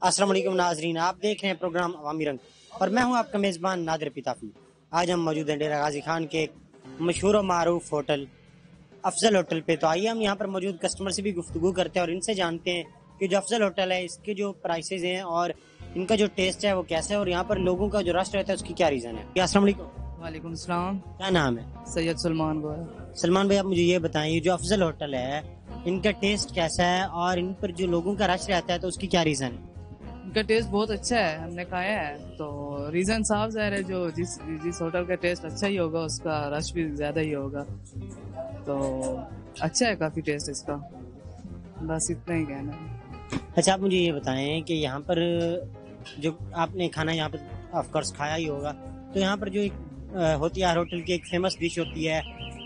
अस्सलाम वालेकुम नाजरीन, आप देख रहे हैं प्रोग्राम अवामी रंग और मैं हूं आपका मेज़बान नादिर पिताफी। आज हम मौजूद हैं डेरा गाजी खान के एक मशहूर और मारूफ होटल अफजल होटल पे। तो आइए हम यहां पर मौजूद कस्टमर से भी गुफ्तगू करते हैं और इनसे जानते हैं कि जो अफजल होटल है इसके जो प्राइसेस हैं और इनका जो टेस्ट है वो कैसा है और यहाँ पर लोगों का जो रश रहता है उसकी क्या रीज़न है। अस्सलाम वालेकुम। वालेकुम सलाम। क्या नाम है? सैयद सलमान गोया। सलमान भाई, आप मुझे ये बताएं, ये जो अफजल होटल है इनका टेस्ट कैसा है और इन पर जो लोगों का रश रहता है तो उसकी क्या रीज़न है? इनका टेस्ट बहुत अच्छा है, हमने खाया है तो रीज़न साफ ज़ाहिर है, जो जिस होटल का टेस्ट अच्छा ही होगा उसका रश भी ज़्यादा ही होगा, तो अच्छा है काफ़ी टेस्ट इसका, बस इतना ही कहना है। अच्छा, आप मुझे ये बताएं कि यहाँ पर जो आपने खाना यहाँ पर ऑफ कोर्स खाया ही होगा, तो यहाँ पर जो एक होती है हर होटल की एक फेमस डिश होती है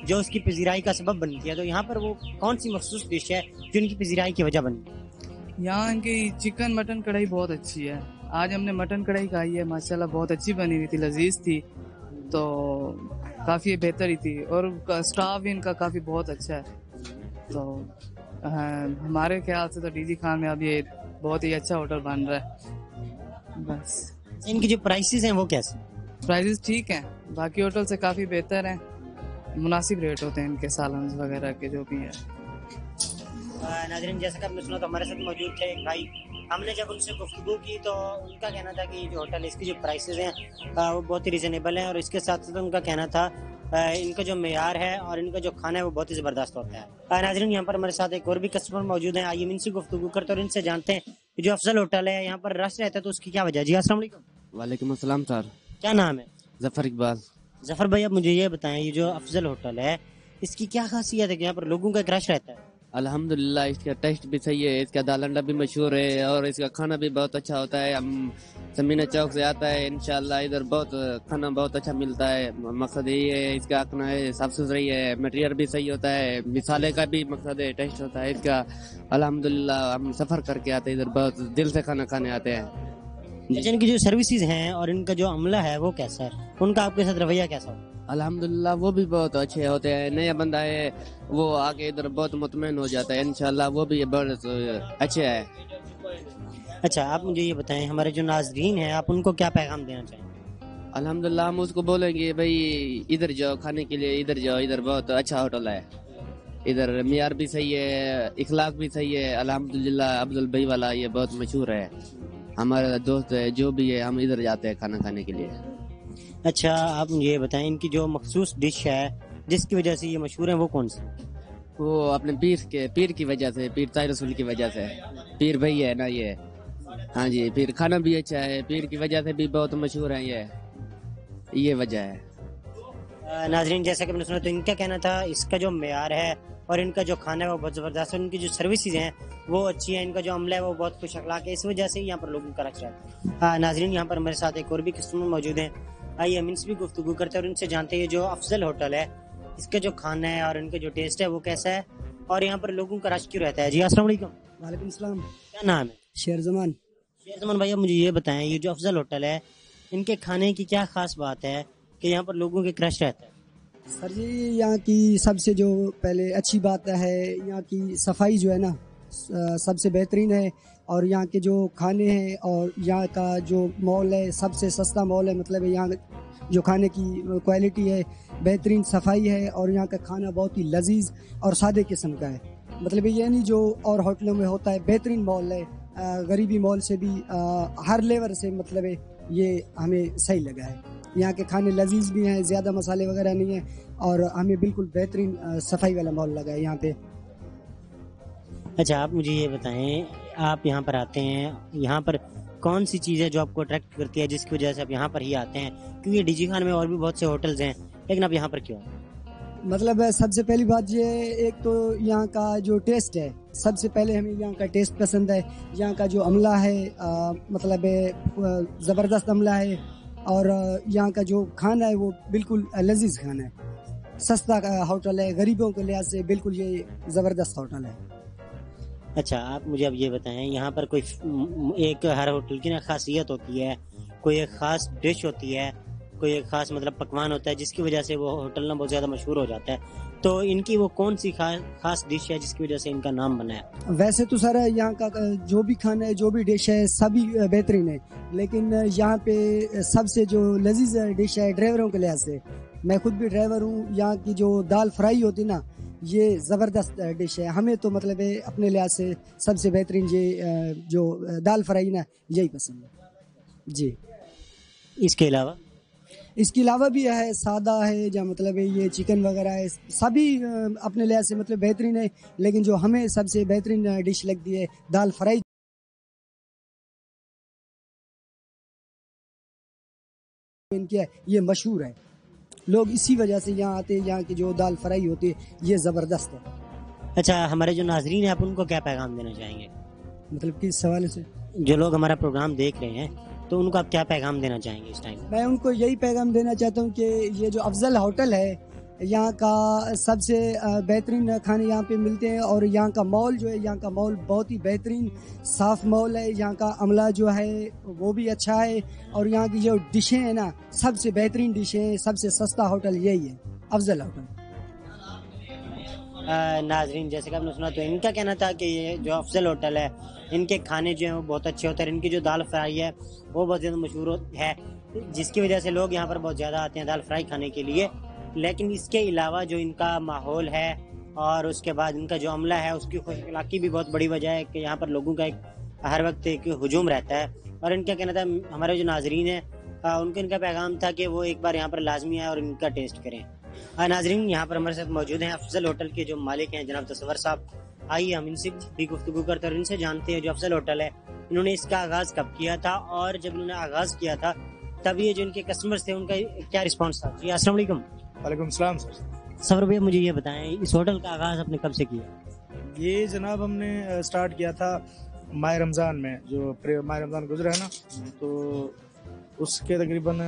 जो उसकी पजीराई का सबब बनती है, तो यहाँ पर वो कौन सी मखसूस डिश है जो इनकी पजीराई की वजह बनी? यहाँ इनकी चिकन मटन कढ़ाई बहुत अच्छी है। आज हमने मटन कढ़ाई खाई है, माशाल्लाह बहुत अच्छी बनी हुई थी, लजीज थी, तो काफ़ी बेहतर ही थी और स्टाफ भी इनका काफ़ी बहुत अच्छा है। तो हमारे ख्याल से तो डीजी खान में अब ये बहुत ही अच्छा होटल बन रहा है। बस इनकी जो प्राइसेस हैं वो कैसे? प्राइसेस ठीक हैं, बाकी होटल से काफ़ी बेहतर हैं, मुनासिब रेट होते हैं इनके, सालन वगैरह के जो भी है। नाज़रीन, जैसा कि आपने सुना तो हमारे साथ मौजूद थे एक भाई। हमने जब उनसे गुफ्तगू की तो उनका कहना था कि ये जो होटल है इसकी जो प्राइसेस हैं वो बहुत ही रिजनेबल हैं और इसके साथ साथ उनका कहना था इनका जो मेयार है और इनका जो खाना है वो बहुत ही ज़बरदस्त होता है। नाज़रीन, यहाँ पर हमारे साथ एक और भी कस्टमर मौजूद हैं, आइए इनसे गुफ्तगू करते और इनसे जानते हैं कि जो अफजल होटल है यहाँ पर रश रहता है तो उसकी क्या वजह है। जी अस्सलाम वालेकुम। वालेकुम अस्सलाम सर। क्या नाम है? जफर इकबाल। जफर भाई, अब मुझे ये बताएं, ये जो अफजल होटल है इसकी क्या खासियत है कि यहाँ पर लोगों का एक रश रहता है? अल्हम्दुलिल्लाह इसका टेस्ट भी सही है, इसका दाल अंडा भी मशहूर है और इसका खाना भी बहुत अच्छा होता है। हम समीना चौक से आता है, इंशाल्लाह इधर बहुत खाना बहुत अच्छा मिलता है। मकसद यही है, इसका खाना है साफ सुथरी है, मटेरियल भी सही होता है, मिसाले का भी मकसद है, टेस्ट होता है इसका। अल्हम्दुलिल्लाह हम सफ़र करके आते हैं इधर, बहुत दिल से खाना खाने आते हैं। इनकी जो सर्विसेज हैं और इनका जो अमला है वो कैसा है, उनका आपके साथ रवैया कैसा हो? अल्हम्दुलिल्लाह वो भी बहुत अच्छे होते हैं। नया बंदा है वो आके इधर बहुत मुतमईन हो जाता है, इंशाल्लाह वो भी बहुत अच्छे है। अच्छा, आप मुझे ये बताएं, हमारे जो नाजरीन हैं आप उनको क्या पैगाम देना चाहेंगे? अल्हम्दुलिल्लाह हम उसको बोलेंगे भाई इधर जाओ खाने के लिए, इधर जाओ, इधर बहुत अच्छा होटल है, इधर मियार भी सही है, इखलाक भी सही है। अल्हम्दुलिल्लाह अब्दुल भाई वाला ये बहुत मशहूर है, हमारा दोस्त है, जो भी है हम इधर जाते हैं खाना खाने के लिए। अच्छा, आप मुझे ये बताएं, इनकी जो मखसूस डिश है जिसकी वजह से ये मशहूर है वो कौन सी? वो अपने पीर की वजह से, पीर ताहिर रसूल की वजह से, पीर भाई है ना ये। हाँ जी, फिर खाना भी अच्छा है, पीर की वजह से भी बहुत मशहूर है ये वजह है। नाजरीन, जैसा कि मैंने सुना तो इनका कहना था इसका जो मेयार है और इनका जो खाना है वो बहुत ज़बरदस्त है, इनकी जो सर्विसेज हैं वो अच्छी है, इनका जो अमला है वो बहुत खुश अखलाक है, इस वजह से यहाँ पर लोगों का रश रहता है। नाजरीन, यहाँ पर मेरे साथ एक और भी कस्टमर मौजूद हैं, आइए हम इनसे भी गुफ्तगू करते हैं और इनसे जानते हैं जो अफजल होटल है इसका जो खाना है और इनका जो टेस्ट है वो कैसा है और यहाँ पर लोगों का रश क्यों रहता है। जी अस्सलाम वालेकुम। वालेकुम सलाम। क्या नाम है? शेरजमान। शेरजमान भाई, मुझे ये बताएं, ये जो अफजल होटल है इनके खाने की क्या खास बात है कि यहाँ पर लोगों के क्रश रहता है? सर जी, यहाँ की सबसे जो पहले अच्छी बात है, यहाँ की सफाई जो है ना सबसे बेहतरीन है, और यहाँ के जो खाने हैं और यहाँ का जो मॉल है सबसे सस्ता मॉल है, मतलब यहाँ जो खाने की क्वालिटी है, बेहतरीन सफाई है और यहाँ का खाना बहुत ही लजीज और सादे किस्म का है। मतलब ये नहीं जो और होटलों में होता है, बेहतरीन मॉल है, गरीबी मॉल से भी हर लेवल से, मतलब ये हमें सही लगा है। यहाँ के खाने लजीज भी हैं, ज़्यादा मसाले वगैरह नहीं हैं और हमें बिल्कुल बेहतरीन सफाई वाला मॉल लगा है यहाँ पे। अच्छा, आप मुझे ये बताएं, आप यहाँ पर आते हैं, यहाँ पर कौन सी चीज़ है जो आपको अट्रैक्ट करती है जिसकी वजह से आप यहाँ पर ही आते हैं? क्योंकि डीजी खान में और भी बहुत से होटल्स हैं, लेकिन आप यहाँ पर क्यों? मतलब सबसे पहली बात ये, एक तो यहाँ का जो टेस्ट है, सबसे पहले हमें यहाँ का टेस्ट पसंद है। यहाँ का जो अमला है मतलब ज़बरदस्त अमला है और यहाँ का जो खाना है वो बिल्कुल लजीज खाना है, सस्ता होटल है, गरीबों के लिहाज से बिल्कुल ये ज़बरदस्त होटल है। अच्छा, आप मुझे अब ये बताएं, यहाँ पर कोई एक हर होटल की ना खासियत होती है, कोई एक ख़ास डिश होती है کوئی ایک خاص مطلب پکوان ہوتا ہے جس کی وجہ سے وہ ہوٹل نا بہت زیادہ مشہور ہو جاتا ہے. تو ان کی وہ کون سی خاص ڈش ہے جس کی وجہ سے ان کا نام بنا ہے؟ ویسے تو سر یہاں کا جو بھی کھانا ہے جو بھی ڈش ہے سبھی بہترین ہے، لیکن یہاں پہ سب سے جو لذیذ ڈش ہے ڈرائیوروں کے لحاظ سے، میں خود بھی ڈرائیور ہوں، یہاں کی جو دال فرائی ہوتی نا یہ زبردست ڈش ہے. ہمیں تو مطلب ہے اپنے لحاظ سے سب سے بہترین یہ جو دال فرائی نا یہی پسند ہے جی. اس کے علاوہ بھی ہے سادہ ہے یا مطلب یہ چکن وغیرہ ہے، سبھی اپنے لحاظ سے مطلب بہترین ہے، لیکن جو ہمیں سب سے بہترین ڈش لگتی ہے دال فرائی ان کی ہے، یہ مشہور ہے، لوگ اسی وجہ سے یہاں آتے ہیں. یہاں کی جو دال فرائی ہوتی ہے یہ زبردست ہے. اچھا، ہمارے جو ناظرین ہیں آپ ان کو کیا پیغام دینا چاہیں گے؟ مطلب کس سوال سے؟ جو لوگ ہمارا پروگرام دیکھ رہے ہیں تو ان کو آپ کیا پیغام دینا چاہیں گے اس ٹائم؟ میں ان کو یہی پیغام دینا چاہتا ہوں کہ یہ جو افضل ہوٹل ہے یہاں کا سب سے بہترین کھانے یہاں پہ ملتے ہیں، اور یہاں کا مال جو ہے یہاں کا مال بہت ہی بہترین صاف مال ہے. یہاں کا عملہ جو ہے وہ بھی اچھا ہے، اور یہاں کی جو ڈشیں ہیں نا سب سے بہترین ڈشیں، سب سے سستا ہوٹل یہی ہے افضل ہوٹل. ناظرین جیسے کہ آپ نے سنا تو ان کا کہنا تھا کہ یہ جو افضل ہوٹل ہے ان کے کھانے جو ہیں وہ بہت اچھے ہوتے ہیں، ان کی جو دال فرائی ہے وہ بہت زیادہ مشہور ہے، جس کی وجہ سے لوگ یہاں پر بہت زیادہ آتے ہیں دال فرائی کھانے کے لیے. لیکن اس کے علاوہ جو ان کا ماحول ہے اور اس کے بعد ان کا جو عملہ ہے اس کی خوش اخلاقی بھی بہت بڑی وجہ ہے کہ یہاں پر لوگوں کا ہر وقت ایک ہجوم رہتا ہے. اور ان کا کہنا تھا ہمارے جو ناظرین ہیں ان کا پیغام تھا کہ وہ ایک بار یہاں پر لازمی آئے اور ان کا ٹیسٹ کریں. ناظرین یہاں پر ہمارے ساتھ موجود ہیں افضل ہوٹل کے جو مالک ہیں جناب تصور صاحب. آئیے ہم ان سے بھی گفتگو کرتے ہیں اور ان سے جانتے ہیں جو افضل ہوٹل ہے انہوں نے اس کا آغاز کب کیا تھا، اور جب انہوں نے آغاز کیا تھا تب یہ جو ان کے کسٹمرز تھے ان کا کیا رسپانس تھا. جی السلام علیکم. وعلیکم السلام سر. صبر بھیا مجھے یہ بتائیں اس ہوٹل کا آغاز آپ نے کب سے کیا؟ یہ جناب ہم نے سٹارٹ کیا تھا ماہ رمضان میں، جو ماہ رمضان گزرا ہے نا تو اس کے تقریباً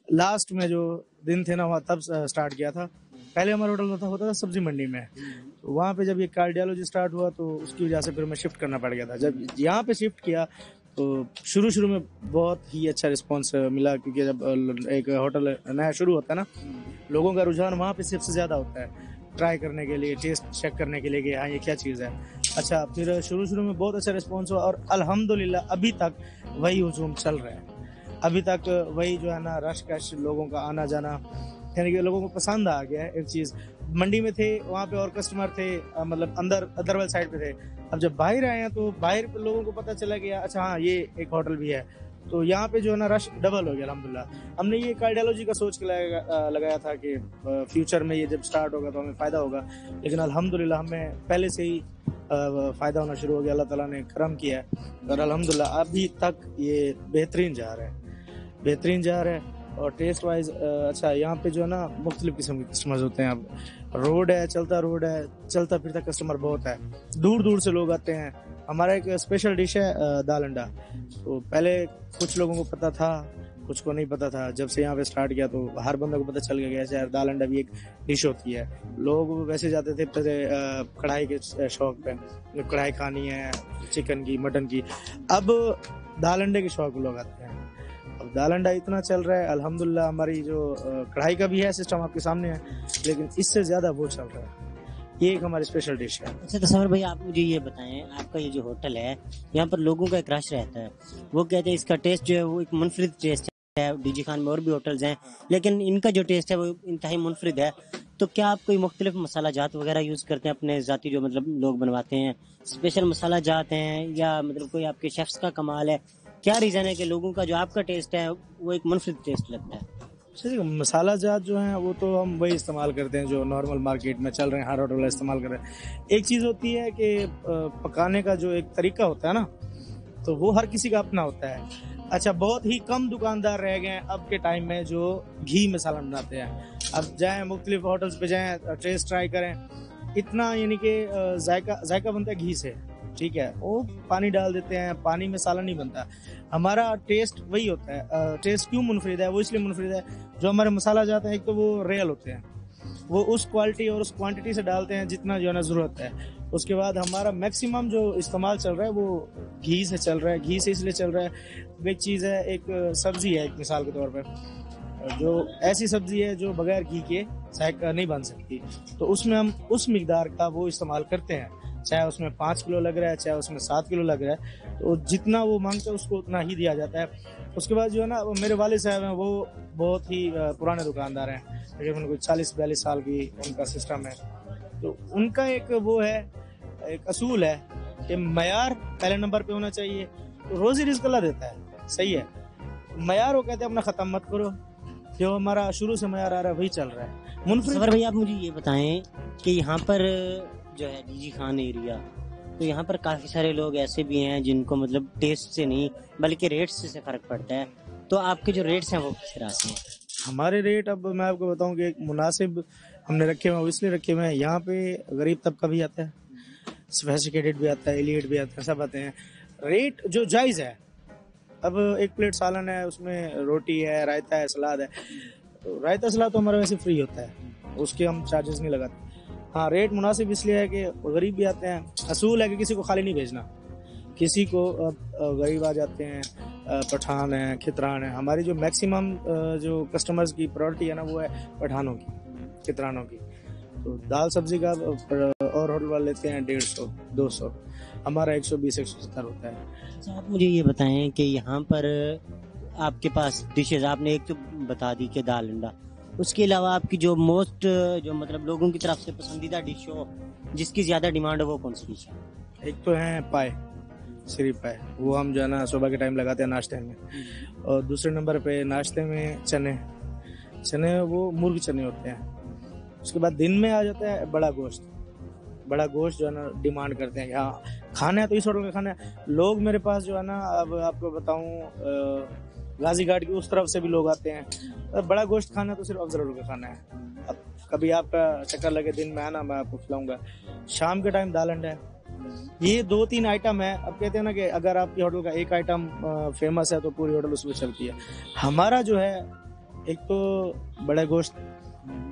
لاسٹ میں جو دن تھے نا وہاں تب سٹارٹ کیا تھا. پہلے ہمارا ہوٹل ہوتا تھا سبزی منڈی میں، وہاں پہ جب یہ کارڈیالوجی سٹارٹ ہوا تو اس کی وجہ سے پھر ہمیں شفٹ کرنا پڑ گیا تھا. جب یہاں پہ شفٹ کیا تو شروع میں بہت ہی اچھا رسپانس ملا، کیونکہ جب ایک ہوٹل نیا شروع ہوتا ہے نا لوگوں کا رجحان وہاں پہ سب سے زیادہ ہوتا ہے ٹرائی کرنے کے لیے، ٹیسٹ چیک کرنے کے لیے کہ ہاں یہ کیا چیز ہے. اچھا پھر شروع میں بہت اچھا رسپانس ہوا اور الحمدللہ ابھی تک وہی ہجوم چل رہا ہے. ابھی تک وہی جو ہے نا رش کش لوگوں کا آنا جانا، یعنی کہ لوگوں کو پسند آ گیا ہے. ایک چیز منڈی میں تھے وہاں پہ اور کسٹمر تھے مطلب ادر ویل سائڈ پہ تھے، اب جب باہر آئے ہیں تو باہر پہ لوگوں کو پتہ چلا گیا اچھا ہاں یہ ایک ہوٹل بھی ہے، تو یہاں پہ جو ہے نا رش ڈبل ہو گیا الحمدللہ. ہم نے یہ کارڈیالوجی کا سوچ کے لگایا تھا کہ فیوچر میں یہ جب سٹارٹ ہوگا تو ہمیں فائدہ ہوگا، لیکن الحمدللہ ہمیں پہلے سے ہی فائدہ ہونا شروع ہو گیا. اللہ تعالیٰ نے کرم کیا ہے اور الحمدللہ ابھی تک یہ بہترین جا رہا ہے. اور ٹیسٹ وائز اچھا یہاں پہ جو ہے نا مختلف قسم کے کسٹمرز ہوتے ہیں. اب روڈ ہے، چلتا پھرتا کسٹمر بہت ہے، دور سے لوگ آتے ہیں. ہمارا ایک اسپیشل ڈش ہے دال انڈا، تو پہلے کچھ لوگوں کو پتہ تھا کچھ کو نہیں پتہ تھا. جب سے یہاں پہ سٹارٹ کیا تو ہر بندے کو پتہ چل گیا کہ ایسے دال انڈا بھی ایک ڈش ہوتی ہے. لوگ ویسے جاتے تھے پہلے کڑھائی کے شوق پہ، کڑھائی کھانی ہے چکن کی مٹن کی، اب دال انڈے کے شوق لوگ آتے ہیں. اب دال انڈا اتنا چل رہا ہے الحمدللہ. ہماری جو کڑھائی کا بھی ہے سسٹم آپ کے سامنے ہے، لیکن اس سے زیادہ وہ چل رہا ہے. یہ ایک ہماری اسپیشل ڈش ہے. اچھا تصور بھائی آپ مجھے یہ بتائیں آپ کا یہ جو ہوٹل ہے یہاں پر لوگوں کا ایک رش رہتا ہے، وہ کہتے ہیں اس کا ٹیسٹ جو ہے وہ ایک منفرد ٹیسٹ ہے. ڈی جی خان میں اور بھی ہوٹلز ہیں لیکن ان کا جو ٹیسٹ ہے وہ انتہائی منفرد ہے. تو کیا آپ کوئی مختلف مسالہ جات وغیرہ یوز کرتے ہیں اپنے ذاتی جو مطلب لوگ بنواتے ہیں، اسپیشل مسالہ جات ہیں یا مطلب کوئی آپ کے شیفس کا کمال ہے؟ کیا ریزن ہے کہ لوگوں کا جو آپ کا ٹیسٹ ہے وہ ایک منفرد ٹیسٹ لگتا ہے؟ مسالہ جات جو ہیں وہ تو ہم وہی استعمال کرتے ہیں جو نارمل مارکیٹ میں چل رہے ہیں، ہر ہوٹل استعمال کر رہے ہیں. ایک چیز ہوتی ہے کہ پکانے کا جو ایک طریقہ ہوتا ہے نا تو وہ ہر کسی کا اپنا ہوتا ہے. اچھا بہت ہی کم دکاندار رہ گئے ہیں اب کے ٹائم میں جو گھی مسالہ بناتے ہیں. اب جائیں مختلف ہوٹلز پہ جائیں ٹیسٹ ٹرائی کریں، اتنا یعنی کہ ذائقہ بنتا ہے گھی سے، ٹھیک ہے، وہ پانی ڈال دیتے ہیں، پانی میں مسالہ نہیں بنتا. ہمارا ٹیسٹ وہی ہوتا ہے. ٹیسٹ کیوں منفرد ہے؟ وہ اس لیے منفرد ہے جو ہمارے مسالہ جاتے ہیں ایک تو وہ ریئل ہوتے ہیں، وہ اس کوالٹی اور اس کوانٹٹی سے ڈالتے ہیں جتنا جو ہے نا ضرورت ہے. اس کے بعد ہمارا میکسیمم جو استعمال چل رہا ہے وہ گھی سے چل رہا ہے. گھی سے اس لیے چل رہا ہے، ایک چیز ہے، ایک سبزی ہے ایک مثال کے طور پہ، जो ऐसी सब्जी है जो बगैर घी के ज़ायका नहीं बन सकती, तो उसमें हम उस मिकदार का वो इस्तेमाल करते हैं, चाहे उसमें 5 किलो लग रहा है, चाहे उसमें 7 किलो लग रहा है, तो जितना वो मांगते हैं उसको उतना ही दिया जाता है। उसके बाद जो है ना, वो मेरे वालिद साहब हैं, वो बहुत ही पुराने दुकानदार हैं, तकरीबन कोई 40-42 साल की उनका सिस्टम है। तो उनका एक वो है, एक असूल है कि मयार पहले नंबर पे होना चाहिए। तो रोज़ी रिज़्क अल्लाह देता है, सही है, मयार वो कहते हैं अपना ख़त्म मत करो, जो हमारा शुरू से मयार आ रहा है वही चल रहा है। मुनफरिद सफर भाई, आप मुझे ये बताएं कि यहाँ पर जो है डीजी खान एरिया, तो यहाँ पर काफ़ी सारे लोग ऐसे भी हैं जिनको मतलब टेस्ट से नहीं बल्कि रेट से फ़र्क पड़ता है, तो आपके जो रेट्स हैं वो किस तरह से हैं? हमारे रेट, अब मैं आपको बताऊं कि एक मुनासिब हमने रखे हुए हैं, इसलिए रखे हुए हैं, यहाँ पे गरीब तबका भी आता है, सोफिस्टिकेटेड भी आता है, एलिट भी आता है, सब आते हैं। रेट जो जायज़ है, अब एक प्लेट सालन है, उसमें रोटी है, रायता है, सलाद है, तो रायता सलाद तो हमारा वैसे फ्री होता है, उसके हम चार्जेस नहीं लगाते। हाँ, रेट मुनासिब इसलिए है कि गरीब भी आते हैं, असूल है कि किसी को खाली नहीं भेजना, किसी को गरीब आ जाते हैं, पठान है, खितरान है। हमारी जो मैक्सिमम जो कस्टमर्स की प्रायोरिटी है ना, वो है पठानों की, खितरानों की। तो दाल सब्जी का और होटल वाले लेते हैं 150-200, हमारा 120-170 होता है। अच्छा, आप मुझे ये बताएं कि यहाँ पर आपके पास डिशेज, आपने एक तो बता दी कि दाल अंडा, उसके अलावा आपकी जो मोस्ट जो मतलब लोगों की तरफ से पसंदीदा डिश हो, जिसकी ज़्यादा डिमांड हो, वो कौन सी डिश है? एक तो है पाए, सिरी पाए, वो हम जो है ना सुबह के टाइम लगाते हैं नाश्ते में। और दूसरे नंबर पे नाश्ते में चने वो मुर्ग चने होते हैं। उसके बाद दिन में आ जाता है बड़ा गोश्त जो है ना डिमांड करते हैं, यहाँ खाना है तो इस होटल का खाना है। लोग मेरे पास जो है ना, अब आपको बताऊँ, गाजी घाट की उस तरफ से भी लोग आते हैं, अब बड़ा गोश्त खाना है तो सिर्फ अफजल होटल का खाना है। अब कभी आपका चक्कर लगे दिन में आना, मैं आपको खिलाऊंगा। शाम के टाइम दाल अंडा है, ये 2-3 आइटम है। अब कहते हैं ना कि अगर आपकी होटल का एक आइटम फेमस है तो पूरी होटल उसमें चलती है। हमारा जो है, एक तो बड़े गोश्त,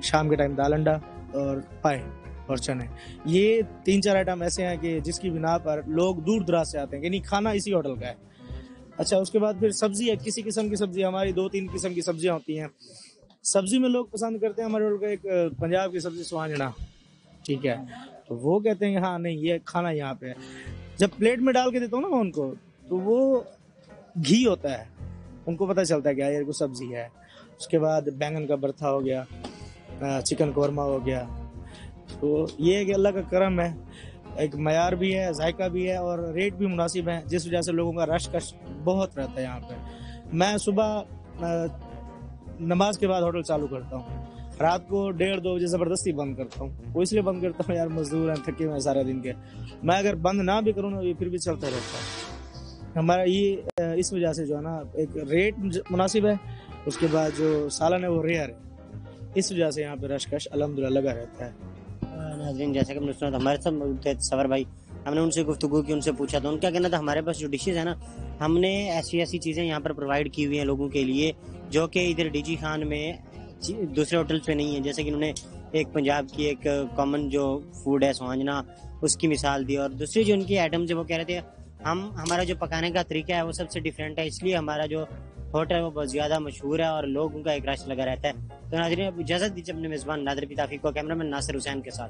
शाम के टाइम दाल अंडा और पाए और चने, ये 3-4 आइटम ऐसे हैं कि जिसकी बिना पर लोग दूर दराज से आते हैं कि नहीं, खाना इसी होटल का है। अच्छा, उसके बाद फिर सब्जी है, किसी किस्म की सब्जी, हमारी 2-3 किस्म की सब्जियां होती हैं। सब्जी में लोग पसंद करते हैं हमारे होटल का एक पंजाब की सब्जी स्वांजना, ठीक है, तो वो कहते हैं कि हाँ नहीं, ये खाना यहाँ पे है। जब प्लेट में डाल के देता हूँ ना मैं उनको, तो वो घी होता है, उनको पता चलता है कि यार को सब्जी है। उसके बाद बैंगन का भरता हो गया, चिकन कौरमा हो गया। तो ये है कि अल्लाह का करम है, एक मयार भी है, जायका भी है और रेट भी मुनासिब है, जिस वजह से लोगों का रश कश बहुत रहता है यहाँ पे। मैं सुबह नमाज के बाद होटल चालू करता हूँ, रात को 1:30-2 बजे ज़बरदस्ती बंद करता हूँ। वो इसलिए बंद करता हूँ यार, मजदूर हैं, थके हुए हैं सारे दिन के। मैं अगर बंद ना भी करूँ ना, ये फिर भी चलता रहता है हमारा। ये इस वजह से जो है ना, एक रेट मुनासिब है, उसके बाद जो सालन है वो रेयर है, इस वजह से यहाँ पे रश अल्हम्दुलिल्लाह लगा रहता है। नाज़रीन, जैसे कि हमने सुना था, हमारे साथ मौजूद थे सफर भाई, हमने उनसे गुफ्तगू की, उनसे पूछा था उनका कहना था हमारे पास जो डिशेज है ना, हमने ऐसी चीज़ें यहाँ पर प्रोवाइड की हुई हैं लोगों के लिए जो कि इधर डीजी खान में दूसरे होटल्स पे नहीं है। जैसे कि उन्होंने एक पंजाब की एक कॉमन जो फूड है स्वांजना, उसकी मिसाल दी, और दूसरी जो उनकी आइटम्स है वो कह रहे थे हमारा जो पकाने का तरीका है वो सबसे डिफरेंट है, इसलिए हमारा जो होटल है वो बहुत ज़्यादा मशहूर है और लोगों का एक रश लगा रहता है। तो नाज़रीन, अब इजाज़त दीजिए अपने मेज़बान नादर बिताफी को, कैमरामैन नासिर हुसैन के साथ।